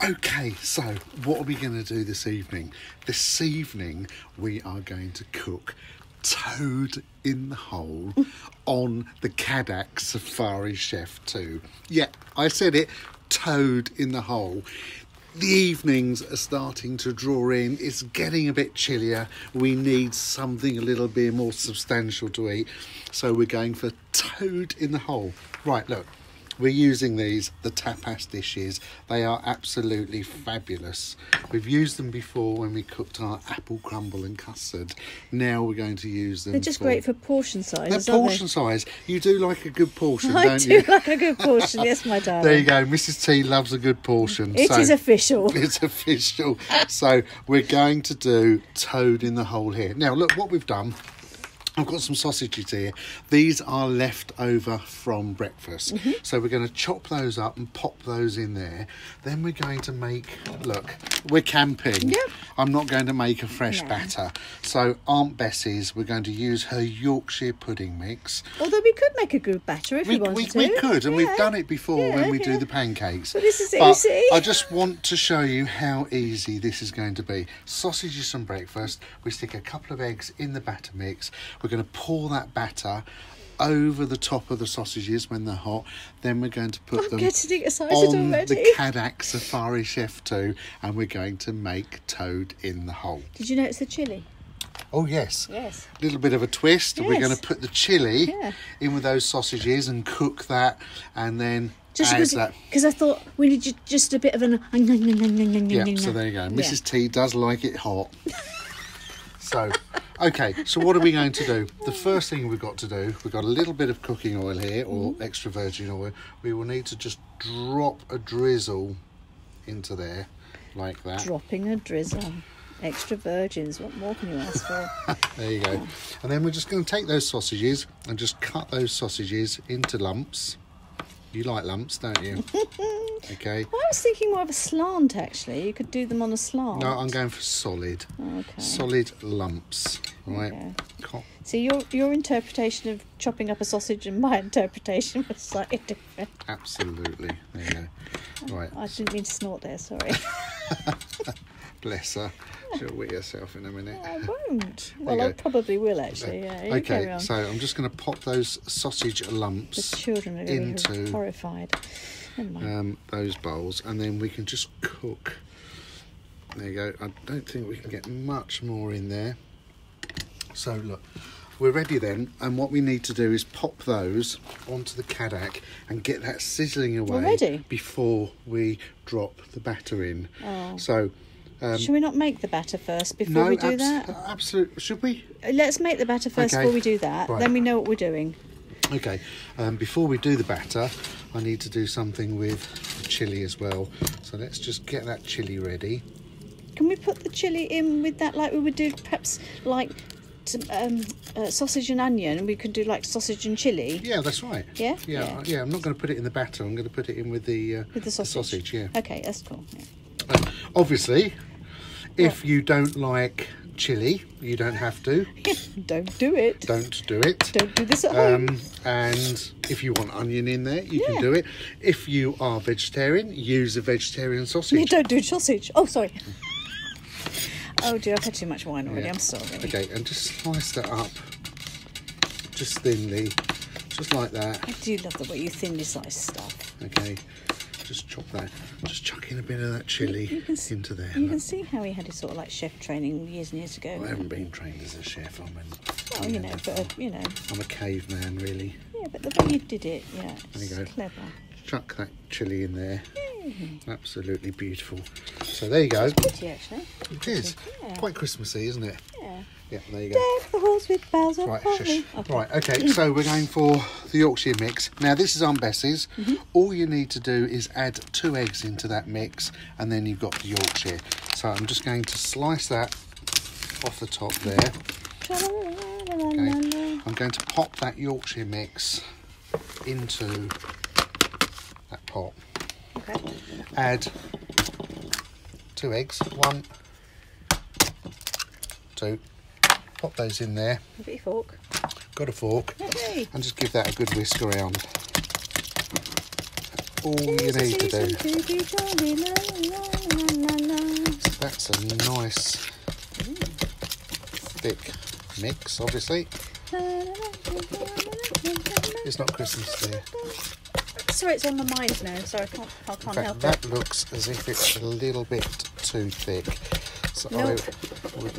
Okay, so what are we going to do this evening? This evening we are going to cook toad in the hole on the Cadac Safari Chef 2. Yeah, I said it, toad in the hole. The evenings are starting to draw in. It's getting a bit chillier. We need something a little bit more substantial to eat. So we're going for toad in the hole. Right, look. We're using these, the tapas dishes. They are absolutely fabulous. We've used them before when we cooked our apple crumble and custard. Now we're going to use them. They're just great for portion size. They're portion size. You do like a good portion, I don't you? do like a good portion, yes, my darling. There you go. Mrs. T loves a good portion. It is official. It's official. So we're going to do toad in the hole here. Now, look what we've done. I've got some sausages here. These are left over from breakfast. So we're going to chop those up and pop those in there. Then we're going to make, look, we're camping. Yep. I'm not going to make a fresh batter. So Aunt Bessie's, we're going to use her Yorkshire pudding mix. Although we could make a good batter if we wanted to. We could, and we've done it before when we do the pancakes. But this is easy. I just want to show you how easy this is going to be. Sausages from breakfast. We stick a couple of eggs in the batter mix. We're going to pour that batter over the top of the sausages when they're hot. Then we're going to put them getting excited on already. the Cadac Safari Chef 2, and we're going to make toad in the hole. Did you notice the chilli? Oh, yes. Yes. A little bit of a twist. Yes. We're going to put the chilli in with those sausages and cook that, and then add that. Because I thought we need just a bit of an... Yeah, so there you go. Mrs. T does like it hot. So, okay, so what are we going to do? The first thing we've got to do, we've got a little bit of cooking oil here, or extra virgin oil. We will need to just drop a drizzle into there, like that. Dropping a drizzle. Extra virgins, what more can you ask for? There you go. And then we're just going to take those sausages and just cut those sausages into lumps. You like lumps, don't you? Okay. I was thinking more of a slant, actually. You could do them on a slant. No, I'm going for solid. Okay. Solid lumps, right? Okay. So your interpretation of chopping up a sausage and my interpretation was slightly different. Absolutely. There you go. Right. I didn't mean to snort there, sorry. Bless her. She'll wet herself in a minute. I won't. Well, I probably will, actually. Yeah. Okay, so I'm just going to pop those sausage lumps the children are going to be into horrified. Never mind. those bowls, and then we can just cook. There you go. I don't think we can get much more in there. So look, we're ready then, and what we need to do is pop those onto the Cadac and get that sizzling away Already? before we drop the batter in. Oh. So should we not make the batter first before we do that? Absolutely. Should we? Let's make the batter first before we do that. Right. Then we know what we're doing. Okay. Before we do the batter, I need to do something with the chilli as well. So let's just get that chilli ready. Can we put the chilli in with that like we would do perhaps like sausage and onion? We could do like sausage and chilli. Yeah, that's right. Yeah? Yeah. I'm not going to put it in the batter. I'm going to put it in with the sausage. Yeah. Okay, that's cool. Yeah. Obviously, if you don't like chilli, you don't have to. Don't do it. Don't do it. Don't do this at home. And if you want onion in there, you can do it. If you are vegetarian, use a vegetarian sausage. You don't do sausage. Oh, sorry. Oh dear, I've had too much wine already. I'm sorry. Okay, and just slice that up, just thinly, just like that. I do love the way you thinly slice stuff. Okay. Just chop that. Just chuck in a bit of that chilli into there. You can see how he had his sort of like chef training years and years ago. I haven't been trained as a chef. I'm a caveman, really. Yeah, but the way you did it, it's clever. Chuck that chilli in there. Absolutely beautiful. So there you go. It's pretty, actually. It is. Yeah. Quite Christmassy, isn't it? Yeah. Yeah, there you go. Deck the halls with boughs of Right, holly. shush. Right, okay, so we're going for the Yorkshire mix. Now, this is Aunt Bessie's. All you need to do is add 2 eggs into that mix, and then you've got the Yorkshire. So I'm just going to slice that off the top there. Okay. I'm going to pop that Yorkshire mix into that pot. Okay. Add 2 eggs. 1, 2. Pop those in there. Have you got your fork? Got a fork. Okay. And just give that a good whisk around. all you need to do. So that's a nice thick mix, obviously. It's not Christmas there. Sorry, it's on my mind now, so I can't In fact, help that it. looks as if it's a little bit too thick. So Nope. I would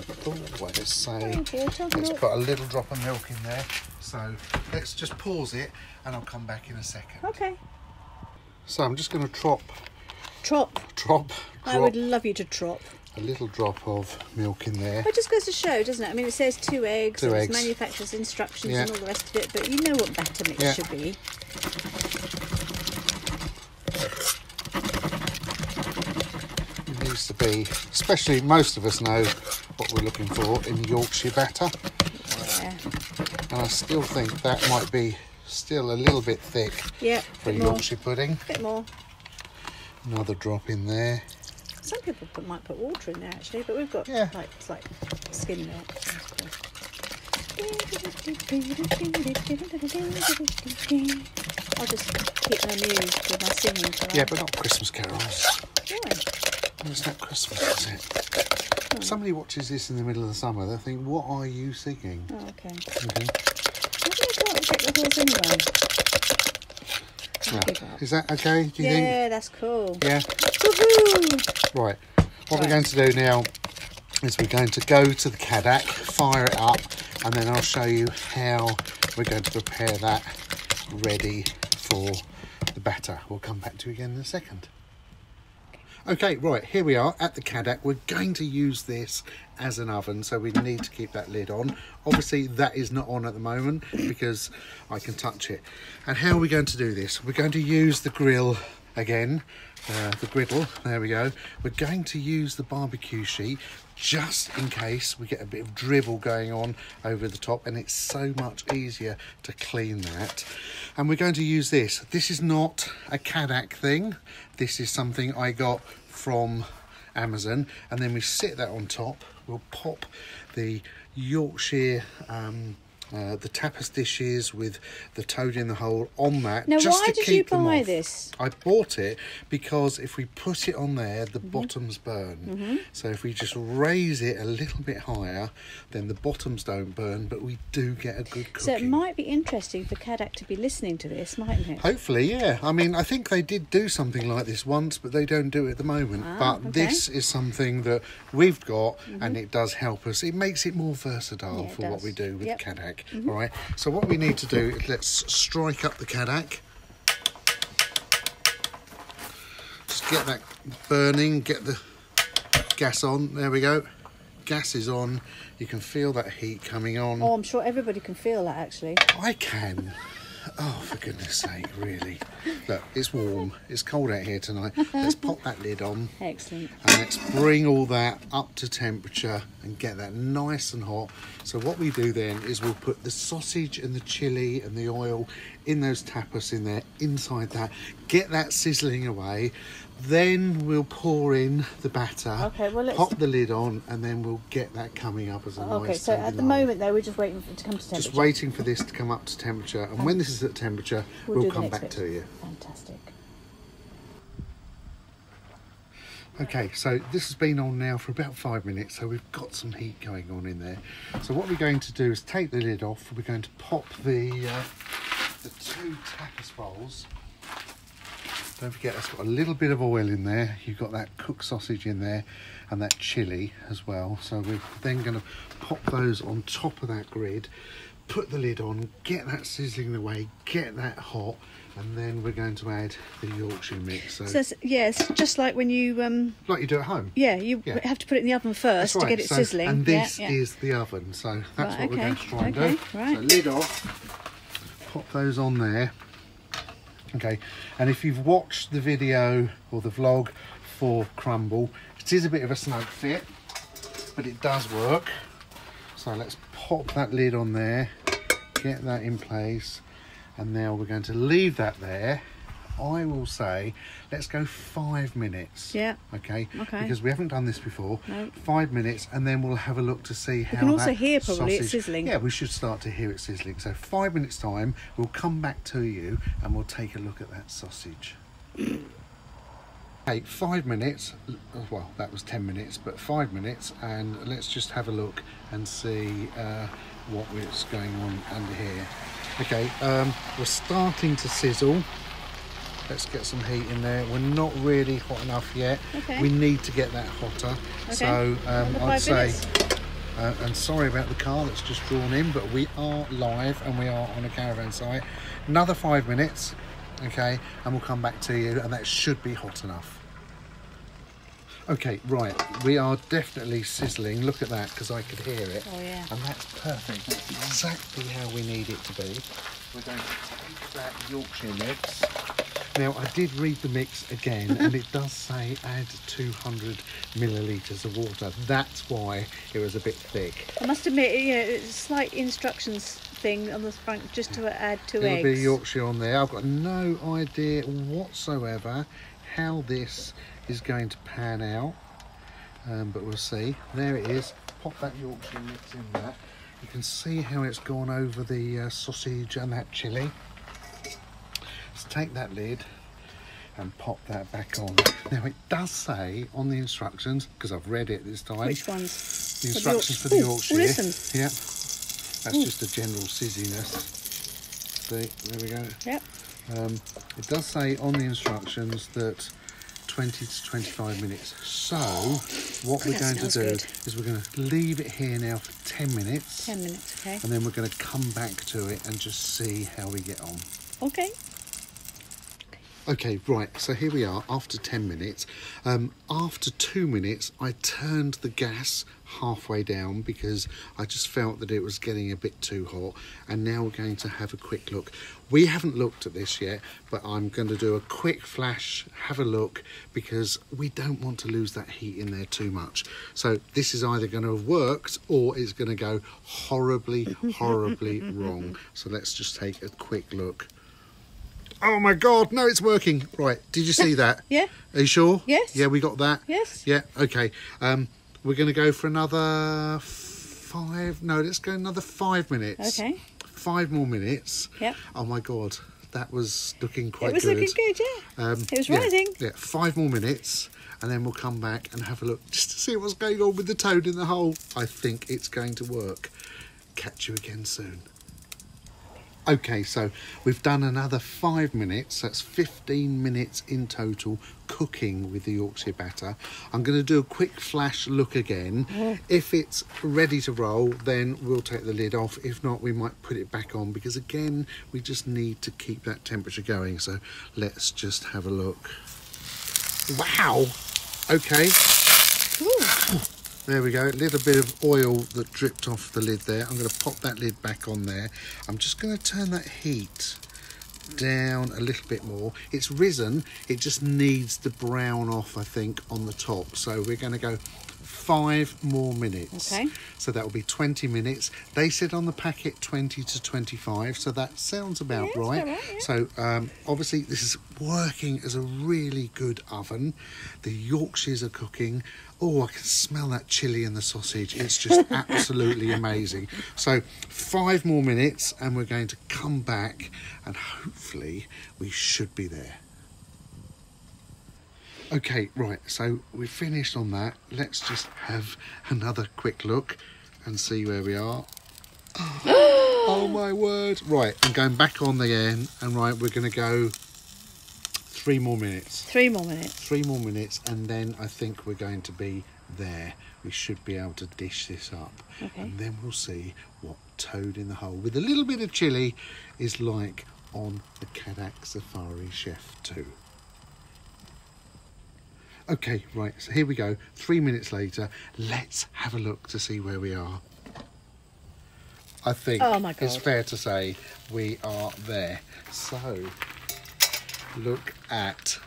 always say Water, let's milk. put a little drop of milk in there. So let's just pause it and I'll come back in a second. Okay. So I'm just going to drop I would love you to drop. a little drop of milk in there. Well, it just goes to show, doesn't it? I mean, it says 2 eggs, Two and eggs. it's manufacturer's instructions Yeah. and all the rest of it, but you know what batter mix Yeah. should be. It needs to be, especially most of us know what we're looking for in Yorkshire batter. Yeah. And I still think that might be still a little bit thick Yeah. for Bit more. Yorkshire pudding. Bit more. Another drop in there. Some people might put water in there actually, but we've got Yeah. like it's like skim milk. So that's cool. I'll just keep them amused with my singing. For Yeah, but not Christmas carols. Why? It's not Christmas, is it? If somebody watches this in the middle of the summer, they'll think, what are you singing? Oh, okay. Okay. How do I go check the horse anyway? Now, Give up. is that okay, do you think? Yeah, that's cool. Yeah? Woohoo! Right. What we're Right. going to do now is we're going to go to the Cadac, fire it up, and then I'll show you how we're going to prepare that ready for the batter. We'll come back to you again in a second. Okay, right, here we are at the Cadac. We're going to use this as an oven, so we need to keep that lid on. Obviously, that is not on at the moment because I can touch it. And how are we going to do this? We're going to use the grill again, the griddle, there we go. We're going to use the barbecue sheet just in case we get a bit of dribble going on over the top, and it's so much easier to clean that. And we're going to use this. This is not a Cadac thing. This is something I got from Amazon, and then we sit that on top. We'll pop the Yorkshire the tapas dishes with the toad in the hole on that. Now, just why to did keep you them buy off. this? I bought it because if we put it on there, the bottoms burn. So if we just raise it a little bit higher, then the bottoms don't burn, but we do get a good cooking. So it might be interesting for Cadac to be listening to this, mightn't it? Hopefully, yeah. I mean, I think they did do something like this once, but they don't do it at the moment. But okay. this is something that we've got, and it does help us. It makes it more versatile Yeah, it for what does. we do with Yep. Cadac. All right. So what we need to do is let's strike up the Cadac. Just get that burning. Get the gas on. There we go. Gas is on. You can feel that heat coming on. Oh, I'm sure everybody can feel that actually. I can. Oh, for goodness sake, really. Look, it's warm. It's cold out here tonight. Let's pop that lid on Excellent. and let's bring all that up to temperature and get that nice and hot. So what we do then is we'll put the sausage and the chilli and the oil in those tapas in there, inside that. Get that sizzling away. Then we'll pour in the batter, Okay, well, let's- pop the lid on, and then we'll get that coming up as a Okay, nice so tender at the line. moment though, we're just waiting for it to come to temperature. Just waiting for this to come up to temperature, and when this is at temperature, We'll we'll do the come next back bit. to you. Fantastic. Okay, so this has been on now for about 5 minutes, so we've got some heat going on in there. So what we're going to do is take the lid off. We're going to pop the 2 tapas bowls. Don't forget, that's got a little bit of oil in there. You've got that cooked sausage in there and that chilli as well. So we're then going to pop those on top of that grid, put the lid on, get that sizzling away, get that hot, and then we're going to add the Yorkshire mix. So, So yes, just like when you like you do at home. yeah, you Yeah. have to put it in the oven first That's to get it sizzling. And this yeah. is the oven, so that's Right, what we're okay, going to try and okay, do. right. So lid off, pop those on there. Okay, and if you've watched the video or the vlog for crumble, it is a bit of a snug fit, but it does work. So let's pop that lid on there, get that in place, and now we're going to leave that there. I will say, let's go 5 minutes. Yeah. Okay. Okay. Because we haven't done this before. No. 5 minutes, and then we'll have a look to see how. can also that hear probably it sausage- sizzling. Yeah, we should start to hear it sizzling. So 5 minutes time, we'll come back to you and we'll take a look at that sausage. Okay, 5 minutes. Well, that was 10 minutes, but 5 minutes, and let's just have a look and see what is going on under here. Okay, we're starting to sizzle. Let's get some heat in there. We're not really hot enough yet. Okay. We need to get that hotter. Okay. So I'd say, minutes. and sorry about the car that's just drawn in, but we are live and we are on a caravan site. Another 5 minutes, okay, and we'll come back to you, and that should be hot enough. Okay, right, we are definitely sizzling. Look at that, because I could hear it. Oh, yeah. And that's perfect. That's exactly how we need it to be. We're going to take that Yorkshire mix. Now, I did read the mix again, and it does say add 200 millilitres of water. That's why it was a bit thick. I must admit, you know, it's a slight instructions thing on the front just to add 2 There'll eggs. be Yorkshire on there. I've got no idea whatsoever how this is going to pan out, but we'll see. There it is. Pop that Yorkshire mix in there. You can see how it's gone over the sausage and that chilli. Let's take that lid and pop that back on. Now it does say on the instructions, because I've read it this time. Which ones? The instructions for the Yorkshire. Oh, listen. Yep. That's just a general sizziness. See, there we go. Yep. It does say on the instructions that 20 to 25 minutes. So what we're going to do is we're going to leave it here now for 10 minutes. 10 minutes, okay. And then we're going to come back to it and just see how we get on. Okay. Okay, right, so here we are after 10 minutes. After 2 minutes, I turned the gas halfway down because I just felt that it was getting a bit too hot. And now we're going to have a quick look. We haven't looked at this yet, but I'm going to do a quick flash, have a look, because we don't want to lose that heat in there too much. So this is either going to have worked or it's going to go horribly, horribly wrong. So let's just take a quick look. Oh my God, no, it's working. Right, did you see that? Yeah. Are you sure? Yes. Yeah, we got that? Yes. Yeah, okay. We're going to go for another 5, no, let's go another 5 minutes. Okay. 5 more minutes. Yep. Oh my God, that was looking quite good. It was looking good, yeah. It was rising. Yeah, 5 more minutes, and then we'll come back and have a look just to see what's going on with the toad in the hole. I think it's going to work. Catch you again soon. Okay, so we've done another 5 minutes. That's 15 minutes in total cooking with the Yorkshire batter. I'm going to do a quick flash look again. Oh. If it's ready to roll, then we'll take the lid off. If not, we might put it back on because, again, we just need to keep that temperature going. So let's just have a look. Wow! Okay. Ooh. There we go, a little bit of oil that dripped off the lid there. I'm going to pop that lid back on there. I'm just going to turn that heat down a little bit more. It's risen, it just needs to brown off, I think, on the top. So we're going to go 5 more minutes. Okay. So that will be 20 minutes. They said on the packet 20 to 25, so that sounds about right. About right, yeah. So obviously this is working as a really good oven. The Yorkshires are cooking. Oh, I can smell that chilli and the sausage. It's just absolutely amazing. So 5 more minutes and we're going to come back and hopefully we should be there. Okay, right, so we've finished on that. Let's just have another quick look and see where we are. Oh my word. Right, I'm going back on again, and right, we're going to go 3 more minutes. 3 more minutes. 3 more minutes, and then I think we're going to be there. We should be able to dish this up. Okay. And then we'll see what toad in the hole with a little bit of chilli is like on the Cadac Safari Chef 2. Okay, right, so here we go. 3 minutes later, let's have a look to see where we are. I think Oh my God. it's fair to say we are there. So, look at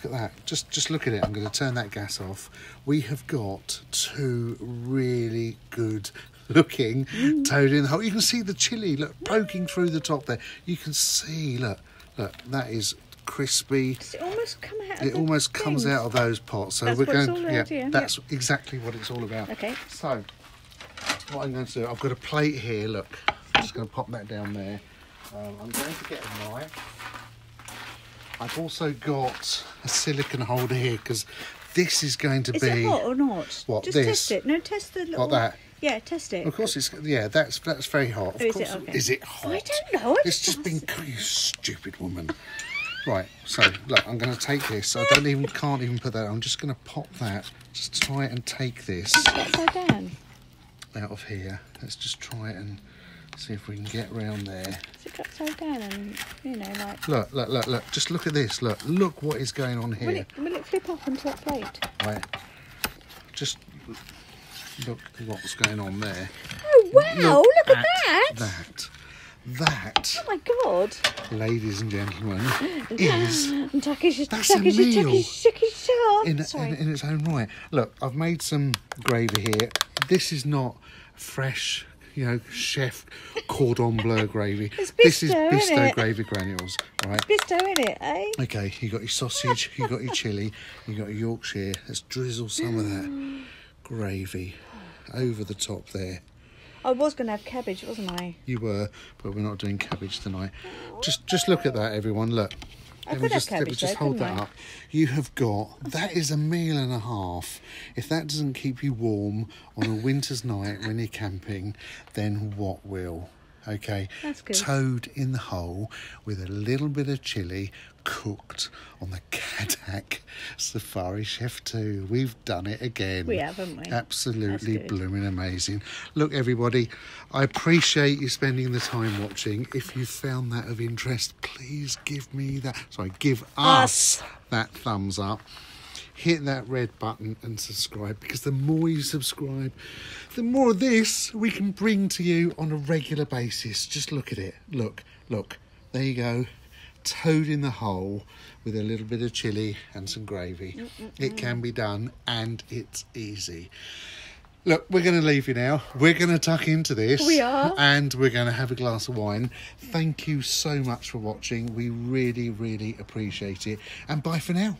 that. Just look at it. I'm going to turn that gas off. We have got 2 really good looking toad in the hole. You can see the chilli, look, poking through the top there. You can see, look, that is crispy. Does it almost come out of It the almost comes things? out of those pots. So That's we're what it's going all about, yeah. that's exactly what it's all about. Okay. So what I'm going to do, I've got a plate here, look. I'm just going to pop that down there. I'm going to get a knife. I've also got a silicone holder here because this is going to Is be... it hot or not? What, Just this? test it. No, test the little... Like that? Yeah, test it. Of course it's... Yeah, that's very hot. Of Oh, is course. it? Okay. Is it hot? I don't know. It's just been... You stupid woman. Right, so look, I'm going to take this. I can't even put that. I'm just going to pop that. Just try and take this Upside down. out of here. Let's just try it and see if we can get round there. Is it upside down and, you know, like... Look. Just look at this. Look what is going on here. Will it flip up onto that plate? Right. Just look what's going on there. Oh, wow, look at that. That, Oh, my God. ladies and gentlemen, is that's a meal in its own right. Look, I've made some gravy here. This is not fresh, you know, chef cordon bleu gravy. This is Bisto gravy granules, right? Bisto in it, eh? Okay, you got your sausage, you got your chilli, you got your Yorkshire. Let's drizzle some of that gravy over the top there. I was going to have cabbage, wasn't I? You were, but we're not doing cabbage tonight. Just look at that, everyone. Look. I could have cabbage, just hold that up. You have got, that is a meal and a half. If that doesn't keep you warm on a winter's night when you're camping, then what will? Okay, That's good. Toad in the hole with a little bit of chilli cooked on the Cadac Safari Chef 2. We've done it again. We have, haven't we? Absolutely That's good. blooming amazing. Look, everybody, I appreciate you spending the time watching. If you found that of interest, please give us that thumbs up. Hit that red button and subscribe, because the more you subscribe, the more of this we can bring to you on a regular basis. Just look at it. Look. There you go. Toad in the hole with a little bit of chilli and some gravy. It can be done, and it's easy. Look, we're going to leave you now. We're going to tuck into this. We are. And we're going to have a glass of wine. Thank you so much for watching. We really, really appreciate it. And bye for now.